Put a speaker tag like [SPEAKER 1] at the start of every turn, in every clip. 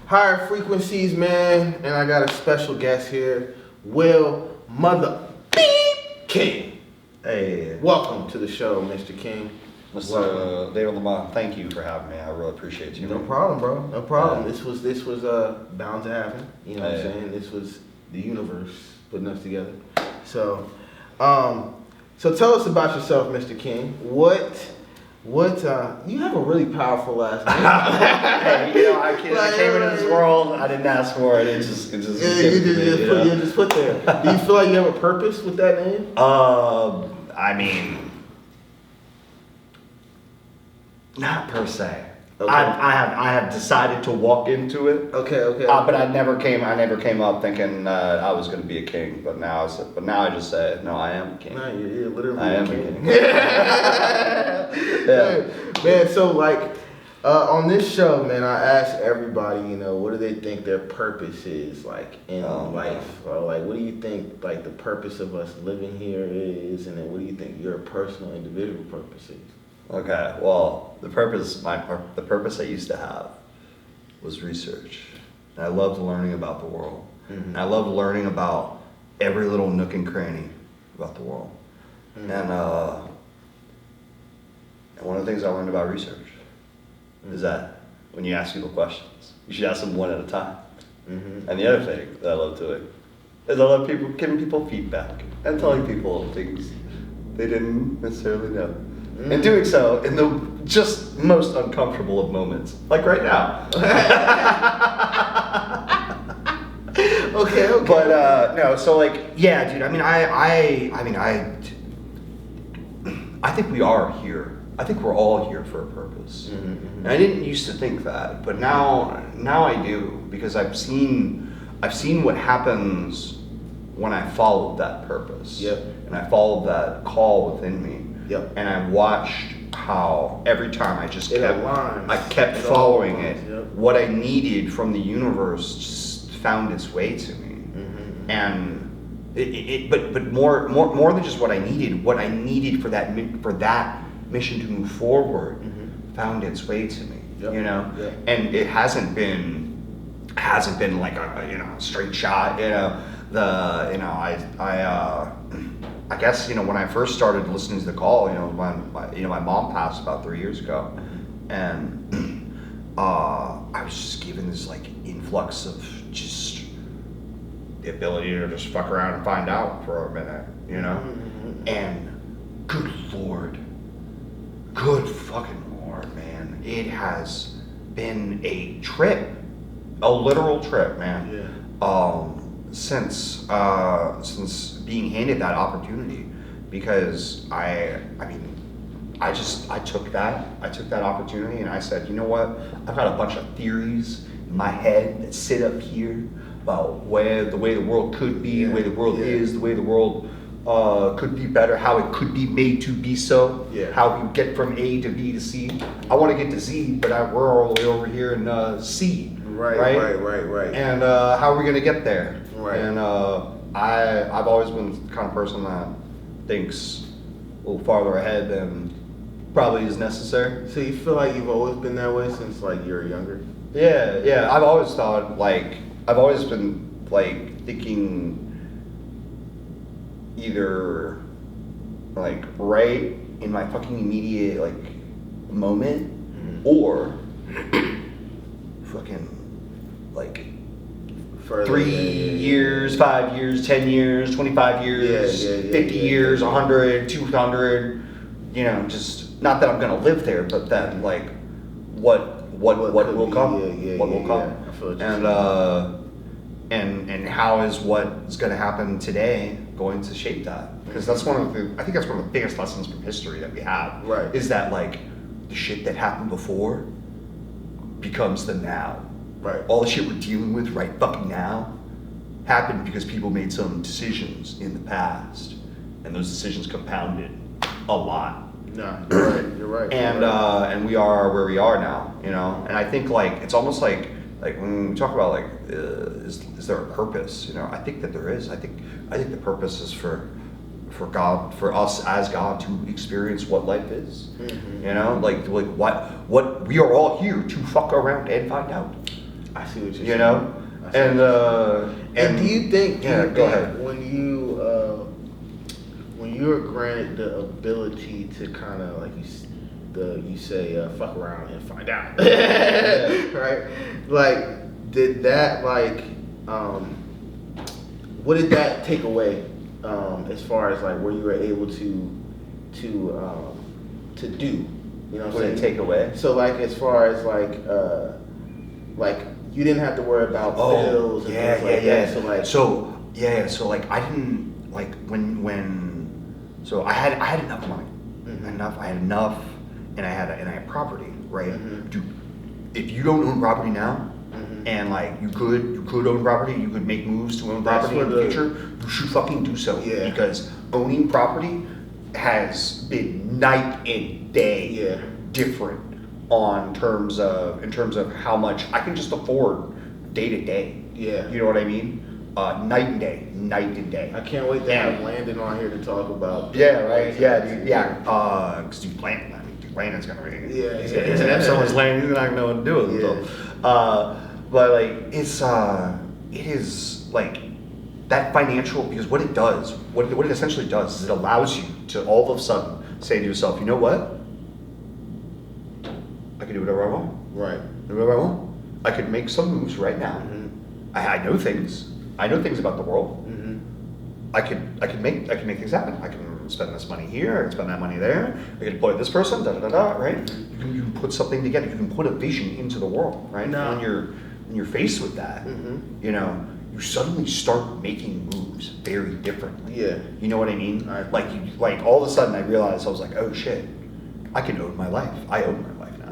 [SPEAKER 1] Higher Frequencies, man, and I got a special guest here, Will Mother Beep King.
[SPEAKER 2] Hey.
[SPEAKER 1] Welcome to the show, Mr. King.
[SPEAKER 2] Mr. David Lamont, thank you for having me. I really appreciate you.
[SPEAKER 1] No problem, bro. No problem. This was bound to happen. You know what I'm saying? This was the universe putting us together. So tell us about yourself, Mr. King. What you have a really powerful last name.
[SPEAKER 2] Hey, I came into this world, I didn't ask for it. You just
[SPEAKER 1] put there. Do you feel like you have a purpose with that name?
[SPEAKER 2] I mean, not per se.
[SPEAKER 1] Okay.
[SPEAKER 2] I have decided to walk into it.
[SPEAKER 1] Okay.
[SPEAKER 2] But I never came up thinking I was going to be a king. But now I just say no. I am a king.
[SPEAKER 1] No, you're literally
[SPEAKER 2] I am a
[SPEAKER 1] king.
[SPEAKER 2] Yeah.
[SPEAKER 1] Man, so on this show, man, I ask everybody, what do they think their purpose is in life? Or what do you think the purpose of us living here is, and then what do you think your personal individual purpose is?
[SPEAKER 2] Okay, well, the purpose I used to have was research. And I loved learning about the world. Mm-hmm. And I loved learning about every little nook and cranny about the world. Mm-hmm. And one of the things I learned about research is that when you ask people questions, you should ask them one at a time. Mm-hmm. And the other thing that I love doing is I love giving people feedback and telling people things they didn't necessarily know. And doing so in the just most uncomfortable of moments, like right now. Okay. But no, so yeah, dude. I mean, I think we are here. I think we're all here for a purpose. Mm-hmm. And I didn't used to think that, but now I do, because I've seen what happens when I followed that purpose.
[SPEAKER 1] Yep.
[SPEAKER 2] And I followed that call within me.
[SPEAKER 1] Yep.
[SPEAKER 2] And I watched how every time I kept following it.
[SPEAKER 1] Yep.
[SPEAKER 2] What I needed from the universe just found its way to me. Mm-hmm. And but more than just what I needed for that mission to move forward, mm-hmm. found its way to me. Yep. Yep. And it hasn't been like a straight shot. I guess when I first started listening to the call, my mom passed about 3 years ago, and I was just given this influx of just the ability to just fuck around and find out for a minute, mm-hmm. And good fucking Lord, man, it has been a trip, a literal trip, man.
[SPEAKER 1] Yeah.
[SPEAKER 2] Since being handed that opportunity, because I took that opportunity and I said, you know what, I've got a bunch of theories in my head that sit up here about the way the world could be, the way the world is, the way the world could be better, how it could be made to be so, how we get from A to B to C. I want to get to Z, but we're all the way over here in C. Right. And how are we gonna get there? Right. And I've always been the kind of person that thinks a little farther ahead than probably is necessary.
[SPEAKER 1] So you feel like you've always been that way since you were younger?
[SPEAKER 2] Yeah. I've always been thinking either right in my fucking immediate moment, mm-hmm. or fucking
[SPEAKER 1] further,
[SPEAKER 2] 3 years, 5 years, 10 years, 25 years, 50 years, 100, 200, just not that I'm gonna live there, but that what will come, what will come, and how is what's gonna happen today going to shape that? Because that's I think that's one of the biggest lessons from history that we have.
[SPEAKER 1] Right.
[SPEAKER 2] Is that the shit that happened before becomes the now.
[SPEAKER 1] Right.
[SPEAKER 2] All the shit we're dealing with right fucking now happened because people made some decisions in the past, and those decisions compounded a lot.
[SPEAKER 1] No, you're right.
[SPEAKER 2] And we are where we are now, And I think it's almost like when we talk about is there a purpose? I think that there is. I think the purpose is for God, for us as God to experience what life is. Mm-hmm. What we are all here to fuck around and find out.
[SPEAKER 1] I see what you're saying.
[SPEAKER 2] You know?
[SPEAKER 1] And do you think?
[SPEAKER 2] Go ahead.
[SPEAKER 1] When you're granted the ability to kind of like you say fuck around and find out, right? Like, did that what did that take away as far as like where you were able to do? You know what I'm saying?
[SPEAKER 2] Take away?
[SPEAKER 1] So like as far as like you didn't have to worry about bills and things like that.
[SPEAKER 2] So like I didn't like so I had enough money. I had enough and I had property, right? Dude, if you don't own property now, and like you could own property, you could make moves to own property in the future, you should fucking do so.
[SPEAKER 1] Yeah.
[SPEAKER 2] Because owning property has been night and day different in terms of how much I can just afford day to day.
[SPEAKER 1] Yeah.
[SPEAKER 2] You know what I mean? Night and day.
[SPEAKER 1] I can't wait to have Landon on here to talk about.
[SPEAKER 2] Yeah, right. Yeah, dude. Yeah. Because Landon's gonna be.
[SPEAKER 1] Yeah.
[SPEAKER 2] He's gonna have someone's land. He's not gonna know what to do with it. So, but like it is like that financial, because what it essentially does is it allows you to all of a sudden say to yourself, you know what? I can do whatever I want.
[SPEAKER 1] Right.
[SPEAKER 2] Do whatever I want. I could make some moves right now. I know things. I know things about the world. I could make things happen. I can spend this money here. I can spend that money there. I can deploy this person. Right? You can put something together. You can put a vision into the world. Right.
[SPEAKER 1] No.
[SPEAKER 2] When you're faced with that, you know, you suddenly start making moves very differently. Yeah. You know what I mean? Like all of a sudden I realized I was like, oh shit, I can own my life. I own my life now.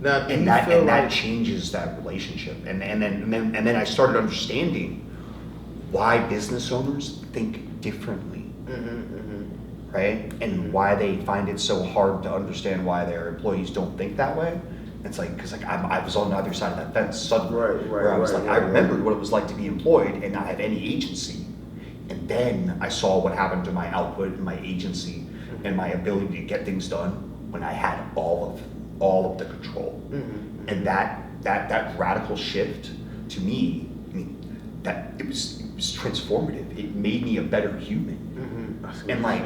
[SPEAKER 1] Now,
[SPEAKER 2] and that changes that relationship, and then I started understanding why business owners think differently, right? And why they find it so hard to understand why their employees don't think that way. It's like because like I was on the other side of that fence suddenly, where I was I remembered what it was like to be employed and not have any agency, and then I saw what happened to my output and my agency and my ability to get things done when I had all of the control. And that radical shift to me, I mean, that it was transformative. It made me a better human. And like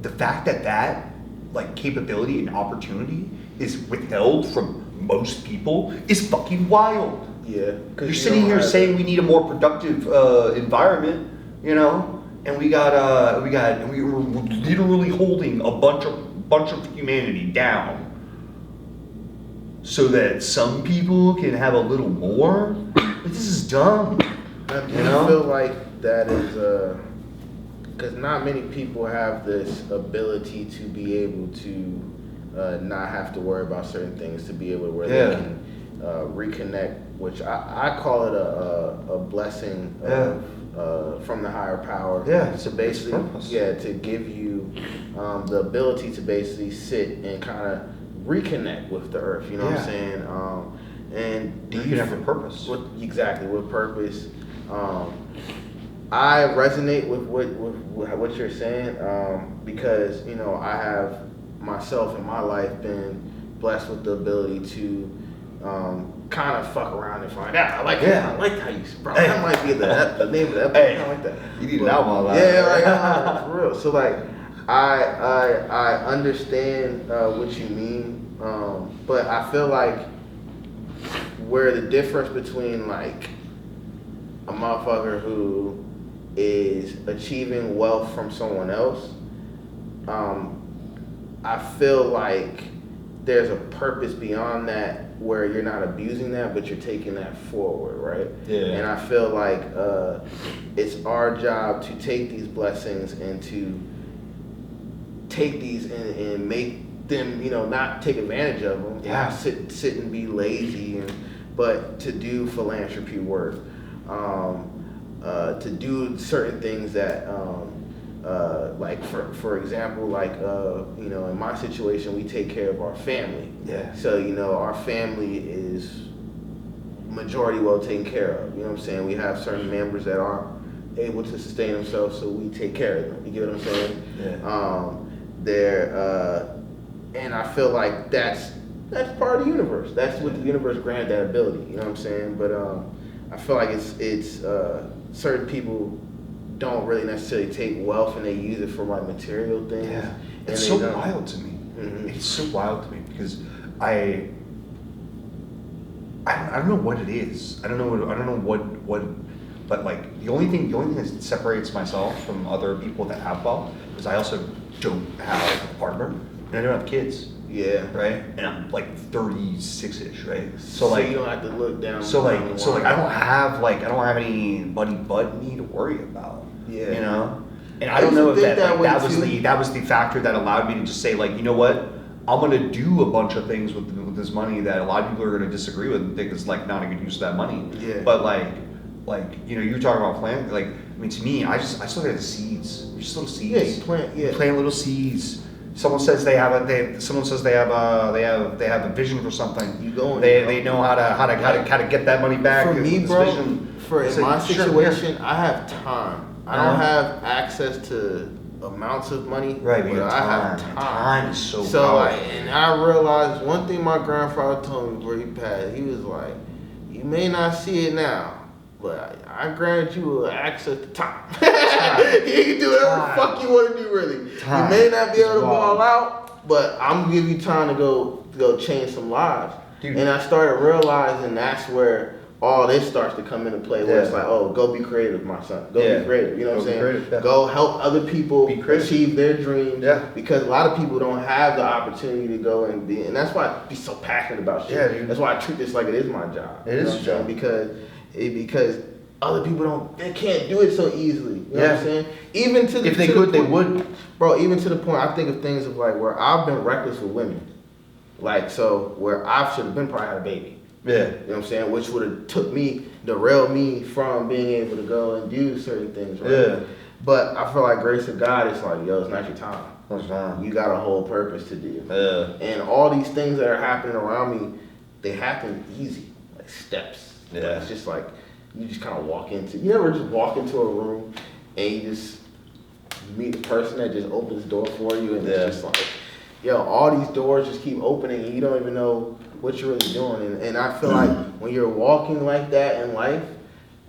[SPEAKER 2] the fact that like capability and opportunity is withheld from most people is fucking wild.
[SPEAKER 1] Yeah.
[SPEAKER 2] You're sitting here saying we need a more productive environment, you know, and we were literally holding a bunch of humanity down so that some people can have a little more. This is dumb.
[SPEAKER 1] Do you feel like that is because not many people have this ability to be able to not have to worry about certain things, to be able to where they can reconnect, which I call it a blessing from the higher power.
[SPEAKER 2] Yeah,
[SPEAKER 1] to basically to give you the ability to basically sit and kind of reconnect with the earth. You know what I'm saying? And
[SPEAKER 2] do you have a purpose?
[SPEAKER 1] With purpose. I resonate with what you're saying because you know I have myself in my life been blessed with the ability to kind of fuck around and find out. I like how you probably that might be the name of the episode. I like that.
[SPEAKER 2] You need an album on that.
[SPEAKER 1] Yeah, for real. So like I understand what you mean, but I feel like where the difference between like a motherfucker who is achieving wealth from someone else, I feel like there's a purpose beyond that where you're not abusing that, but you're taking that forward, right?
[SPEAKER 2] Yeah.
[SPEAKER 1] And I feel like it's our job to take these blessings and to take these and make them, you know, not take advantage of them.
[SPEAKER 2] Yeah.
[SPEAKER 1] Not sit and be lazy, but to do philanthropy work, to do certain things that, like for example, like you know, in my situation, we take care of our family.
[SPEAKER 2] Yeah.
[SPEAKER 1] So you know, our family is majority well taken care of. You know what I'm saying? We have certain members that aren't able to sustain themselves, so we take care of them. You get what I'm saying?
[SPEAKER 2] Yeah.
[SPEAKER 1] And I feel like that's That's part of the universe. That's what the universe granted that ability. You know what I'm saying? But I feel like it's certain people don't really necessarily take wealth and they use it for like material things.
[SPEAKER 2] Yeah,
[SPEAKER 1] and
[SPEAKER 2] it's so wild to me.
[SPEAKER 1] Mm-hmm.
[SPEAKER 2] It's so wild to me because I don't know what it is. I don't know what. But like the only thing that separates myself from other people that have wealth is I also don't have a partner and I don't have kids.
[SPEAKER 1] Yeah.
[SPEAKER 2] Right. And I'm like 36ish. Right.
[SPEAKER 1] So you don't have to look down.
[SPEAKER 2] So I don't have anybody but me to worry about.
[SPEAKER 1] Yeah.
[SPEAKER 2] You know. And I don't know if that was the factor that allowed me to just say like, you know what, I'm gonna do a bunch of things with this money that a lot of people are gonna disagree with and think it's like not a good use of that money.
[SPEAKER 1] Yeah.
[SPEAKER 2] But like you know, you were talking about planting. Like, I mean, to me, I just look at the seeds. They're just little seeds.
[SPEAKER 1] Yeah, you plant. Yeah.
[SPEAKER 2] You plant little seeds. Someone says they have a vision for something.
[SPEAKER 1] You go.
[SPEAKER 2] They know how to get that money back.
[SPEAKER 1] For me, bro. In my situation,
[SPEAKER 2] sure.
[SPEAKER 1] I have time. I don't have access to amounts of money.
[SPEAKER 2] Right, but
[SPEAKER 1] I have time.
[SPEAKER 2] Time is so
[SPEAKER 1] powerful. And I realized one thing my grandfather told me before he passed. He was like, "You may not see it now, but I grant you access to time. You can do whatever the fuck you want to do, really. Time. You may not be able to ball out, but I'm gonna give you time to go change some lives." Dude. And I started realizing that's where all this starts to come into play. Where it's like, oh, go be creative, my son. Go be creative. You know what I'm saying? Yeah. Go help other people achieve their dreams. Yeah. Because a lot of people don't have the opportunity to go and be, and that's why I be so passionate about shit. Yeah, dude. That's why I treat this like it is my job.
[SPEAKER 2] It is a job.
[SPEAKER 1] Because other people they can't do it so easily. You know what I'm saying? Even to the
[SPEAKER 2] if they could, they would.
[SPEAKER 1] Bro, even to the point I think of things of like where I've been reckless with women. Like so where I should have been probably had a baby.
[SPEAKER 2] Yeah.
[SPEAKER 1] You know what I'm saying? Which would have derailed me from being able to go and do certain things, right? Yeah. But I feel like grace of God, it's like, yo, it's not your time.
[SPEAKER 2] It's time.
[SPEAKER 1] You got a whole purpose to do.
[SPEAKER 2] Yeah.
[SPEAKER 1] And all these things that are happening around me, they happen easy, like steps.
[SPEAKER 2] Yeah.
[SPEAKER 1] Like, it's just like, you just kind of you never just walk into a room and you just meet the person that just opens the door for you and it's just like, yo, all these doors just keep opening and you don't even know what you're really doing. And I feel like when you're walking like that in life,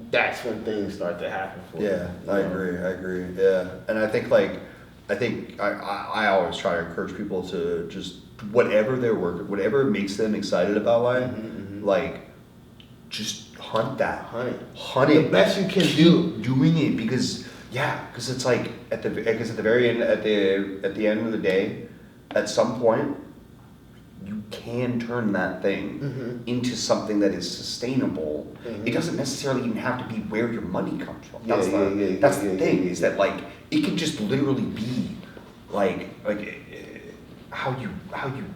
[SPEAKER 1] that's when things start to happen for you.
[SPEAKER 2] Yeah, I agree. Yeah. And I think I always try to encourage people to just whatever their work, whatever makes them excited about life, like just hunt that. Hunt it.
[SPEAKER 1] The best you can do.
[SPEAKER 2] Doing it because it's like at the very end at the end of the day, at some point you can turn that thing into something that is sustainable. It doesn't necessarily even have to be where your money comes from. That's the thing is that like it can just literally be like how you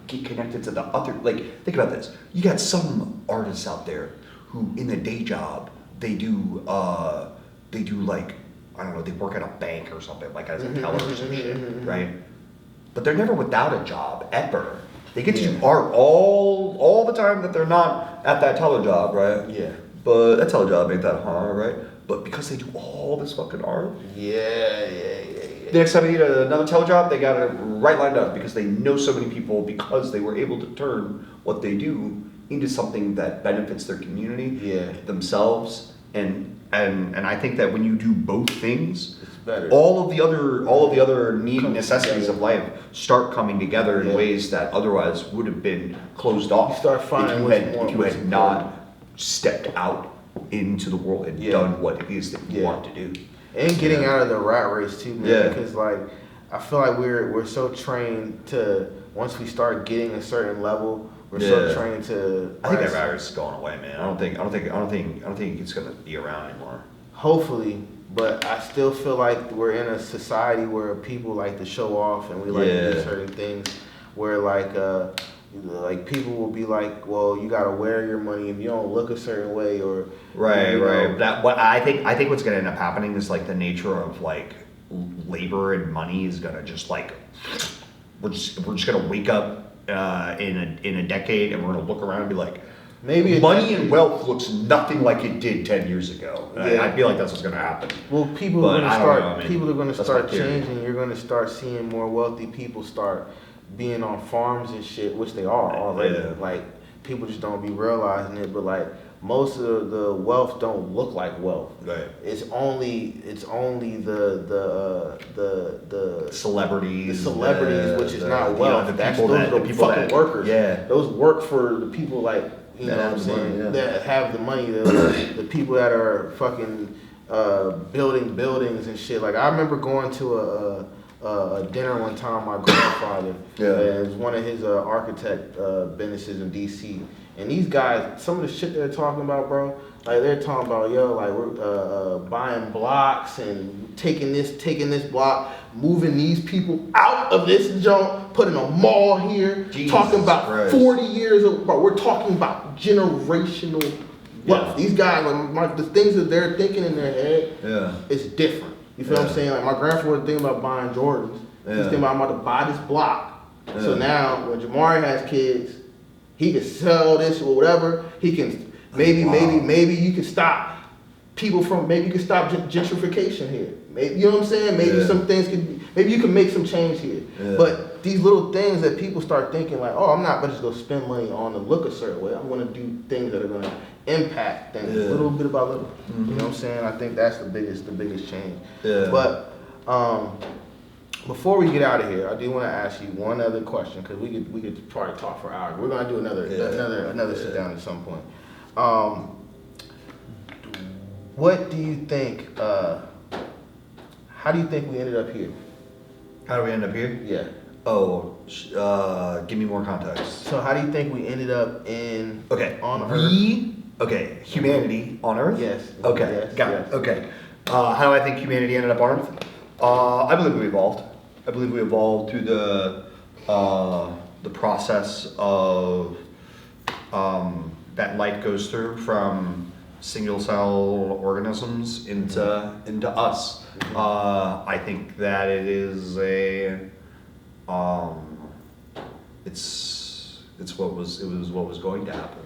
[SPEAKER 2] get connected to the other. Like think about this. You got some artists out there who in the day job they do like I don't know, they work at a bank or something like as a teller or some shit, right? But they're never without a job ever. They get to do art all the time that they're not at that teller job, right?
[SPEAKER 1] Yeah.
[SPEAKER 2] But that teller job ain't that hard, right? But because they do all this fucking art.
[SPEAKER 1] Yeah.
[SPEAKER 2] The next time they need another teller job, they got it right lined up because they know so many people because they were able to turn what they do into something that benefits their community, themselves, and I think that when you do both things,
[SPEAKER 1] it's better.
[SPEAKER 2] all of the other need and necessities of life start coming together in ways that otherwise would have been closed off.
[SPEAKER 1] You start finding
[SPEAKER 2] if you had not stepped out into the world and done what it is that you want to do.
[SPEAKER 1] And getting out of the rat race too, man. Because like I feel like we're so trained to once we start getting a certain level, we're so trained to.
[SPEAKER 2] I think that rat race is going away, man. I don't think it's gonna be around anymore.
[SPEAKER 1] Hopefully, but I still feel like we're in a society where people like to show off and we like to do certain things. Where like people will be like, well, you gotta wear your money if you don't look a certain way or
[SPEAKER 2] right. That what I think what's gonna end up happening is like the nature of like labor and money is gonna just like we're just gonna wake up in a decade and we're gonna look around and be like, maybe money and wealth looks nothing like it did 10 years ago. I feel like that's what's gonna happen.
[SPEAKER 1] Well, people are gonna start changing. You're gonna start seeing more wealthy people start being on farms and shit, which they are already.
[SPEAKER 2] Yeah.
[SPEAKER 1] Like, people just don't be realizing it, but like, most of the wealth don't look like wealth.
[SPEAKER 2] Right.
[SPEAKER 1] It's only the
[SPEAKER 2] celebrities.
[SPEAKER 1] The celebrities, which is not wealth. Those are the fucking workers.
[SPEAKER 2] Yeah.
[SPEAKER 1] Those work for the people like, you know what I'm saying,
[SPEAKER 2] money,
[SPEAKER 1] that have the money. The people that are fucking building buildings and shit. Like, I remember going to a dinner one time, my grandfather. It was one of his architect businesses in DC. And these guys, some of the shit they're talking about, bro, like they're talking about, like we're buying blocks and taking this block, moving these people out of this joint, putting a mall here,
[SPEAKER 2] Jesus
[SPEAKER 1] talking about
[SPEAKER 2] Christ.
[SPEAKER 1] 40 years of, bro, we're talking about generational wealth. These guys, like, the things that they're thinking in their head, it's different. You feel what I'm saying? Like, my grandfather was thinking about buying Jordans. He's thinking about, I'm about to buy this block. So now, when Jamari has kids, he can sell this or whatever. He can maybe you can stop people from, maybe you can stop gentrification here. Maybe, you know what I'm saying? Maybe some things maybe you can make some change here. But these little things that people start thinking like, oh, I'm not gonna just go spend money on to look a certain way. I'm gonna do things that are gonna impact things little bit by little. You know what I'm saying? I think that's the biggest change. But before we get out of here, I do want to ask you one other question, because we could probably talk for hours. We're gonna do another sit down at some point. What do you think? How do you think we ended up here?
[SPEAKER 2] How do we end up here?
[SPEAKER 1] Yeah.
[SPEAKER 2] Oh, give me more context.
[SPEAKER 1] So how do you think we ended up on Earth?
[SPEAKER 2] Humanity on Earth?
[SPEAKER 1] Yes.
[SPEAKER 2] Okay,
[SPEAKER 1] Yes,
[SPEAKER 2] got
[SPEAKER 1] yes.
[SPEAKER 2] it. Okay. How do I think humanity ended up on Earth? I believe we evolved. I believe we evolved through the process of that life goes through from single cell organisms into us. I think that it is it's what was going to happen.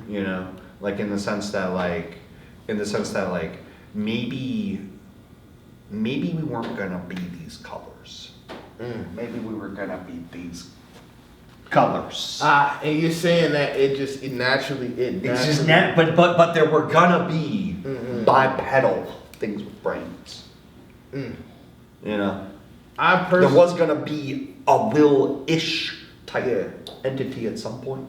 [SPEAKER 2] You know, like in the sense that maybe we weren't gonna be these colors. Maybe we were gonna be these colors.
[SPEAKER 1] And you're saying that it naturally.
[SPEAKER 2] But there were gonna be bipedal things with brains. You know, there was gonna be a will-ish type entity at some point.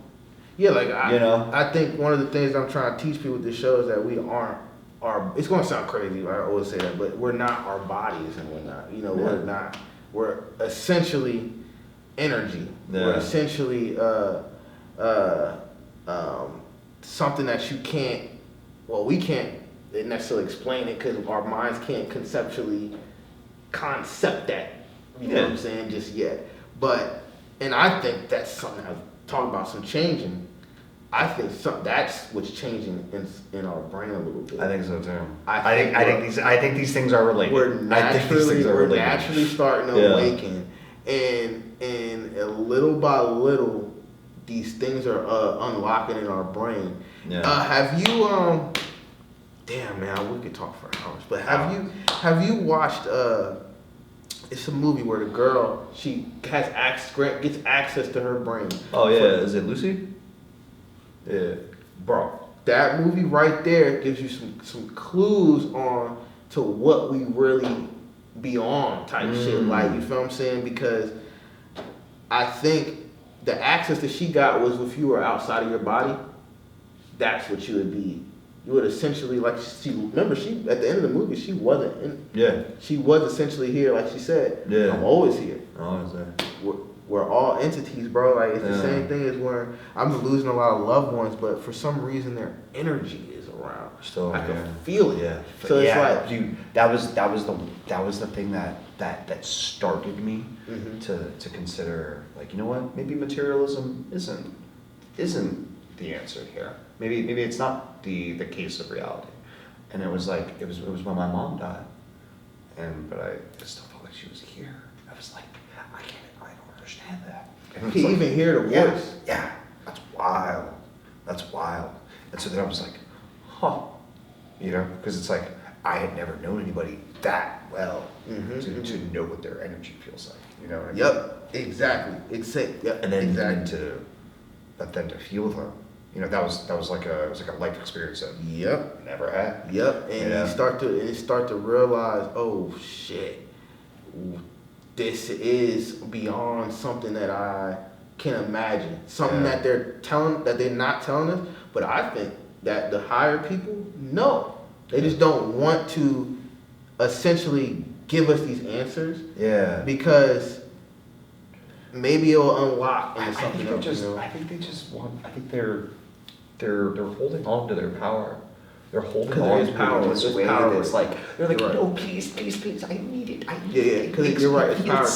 [SPEAKER 1] Yeah, like I think one of the things I'm trying to teach people with this show is that we aren't it's gonna sound crazy, I always say that, but we're not our bodies and we're not. You know, we're essentially energy. We're essentially something that you can't, we can't necessarily explain it because our minds can't concept that, you know what I'm saying, just yet. And I think that's something I've talked about, some changing. I think that's what's changing in our brain a little bit.
[SPEAKER 2] I think so too. I think these things are related.
[SPEAKER 1] We're naturally starting to awaken, and little by little, these things are unlocking in our brain. Have you damn man, we could talk for hours, but have you watched it's a movie where the girl, she gets access to her brain.
[SPEAKER 2] Oh yeah, is it Lucy? Yeah,
[SPEAKER 1] bro, that movie right there gives you some clues on to what we really be on type shit. Like, you feel what I'm saying? Because I think the access that she got was if you were outside of your body, that's what you would be. You would essentially, like, remember, she at the end of the movie, she wasn't in. She was essentially here, like she said. I'm always here.
[SPEAKER 2] Always there.
[SPEAKER 1] We're all entities, bro. Like, it's the same thing as where I'm losing a lot of loved ones, but for some reason their energy is around. I can feel it.
[SPEAKER 2] Yeah.
[SPEAKER 1] So it's like,
[SPEAKER 2] dude, that was the thing that started me to consider, like, you know what? Maybe materialism isn't the answer here. Maybe it's not the case of reality. And it was when my mom died, but I still felt like she was here. I was like, I don't understand that.
[SPEAKER 1] You can't even hear the voice.
[SPEAKER 2] Yeah, that's wild. And so then I was like, huh, you know, because it's like I had never known anybody that well to know what their energy feels like. You know what I mean?
[SPEAKER 1] Yep, exactly. Yep,
[SPEAKER 2] And then
[SPEAKER 1] exactly.
[SPEAKER 2] but then to feel them, you know, that was like a life experience that
[SPEAKER 1] Yep.
[SPEAKER 2] never had.
[SPEAKER 1] Yep, and you start to realize, oh shit, this is beyond something that I can imagine. Something that they're not telling us. But I think that the higher people know. They just don't want to essentially give us these answers.
[SPEAKER 2] Yeah.
[SPEAKER 1] Because maybe it'll unlock into something else.
[SPEAKER 2] I think they just want. I think they're holding on to their power. They're holding on to power in this way that's like they're like, no, please, I need it.
[SPEAKER 1] Because you're right, it's power.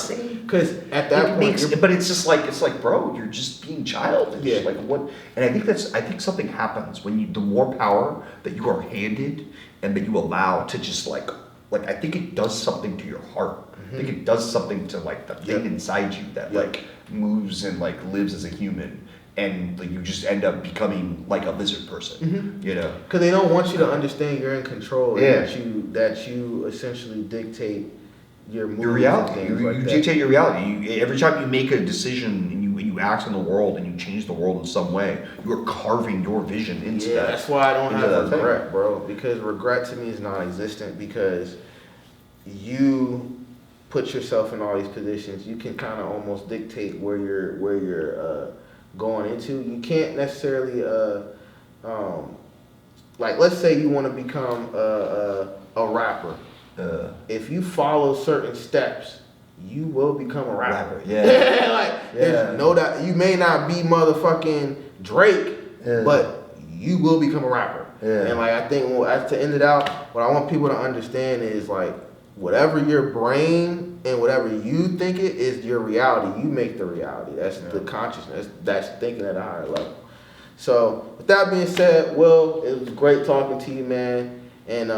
[SPEAKER 1] Because at that point,
[SPEAKER 2] but it's like, bro, you're just being childish. Yeah. Like what? And I think something happens when the more power that you are handed and that you allow to just like I think it does something to your heart. I think it does something to like the thing inside you that like moves and like lives as a human. And like you just end up becoming like a lizard person, you know?
[SPEAKER 1] Because they don't want you to understand you're in control.
[SPEAKER 2] Yeah.
[SPEAKER 1] That you essentially dictate your moves.
[SPEAKER 2] Your reality.
[SPEAKER 1] You
[SPEAKER 2] dictate your reality. Every time you make a decision and you act in the world and you change the world in some way, you are carving your vision into that.
[SPEAKER 1] That's why I don't have regret, bro. Because regret to me is non-existent. Because you put yourself in all these positions, you can kind of almost dictate where you're going into. You can't necessarily like, let's say you want to become a rapper. If you follow certain steps, you will become a rapper. There's no doubt. You may not be motherfucking Drake, but you will become a rapper. And like, I think to end it out, what I want people to understand is like, whatever your brain and whatever you think it is your reality, you make the reality. That's the consciousness. That's thinking at a higher level. So with that being said, Will, it was great talking to you, man. And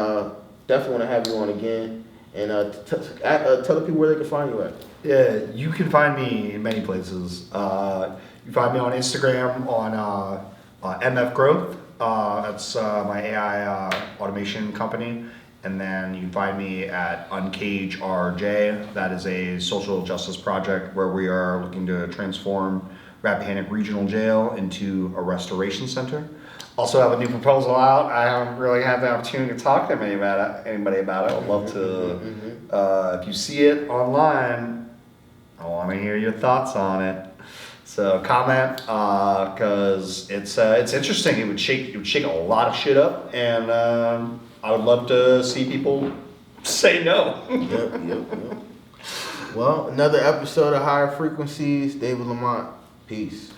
[SPEAKER 1] definitely want to have you on again. And tell the people where they can find you at.
[SPEAKER 2] Yeah, you can find me in many places. You find me on Instagram on MF Growth. That's my AI automation company. And then you can find me at Uncaged RJ. That is a social justice project where we are looking to transform Rappahannock Regional Jail into a restoration center. Also have a new proposal out. I haven't really had the opportunity to talk to anybody about it. I would love to, if you see it online, I want to hear your thoughts on it. So comment, because it's interesting. It would shake a lot of shit up, and I would love to see people say no.
[SPEAKER 1] Yep. Well, another episode of Higher Frequencies. David Lamont. Peace.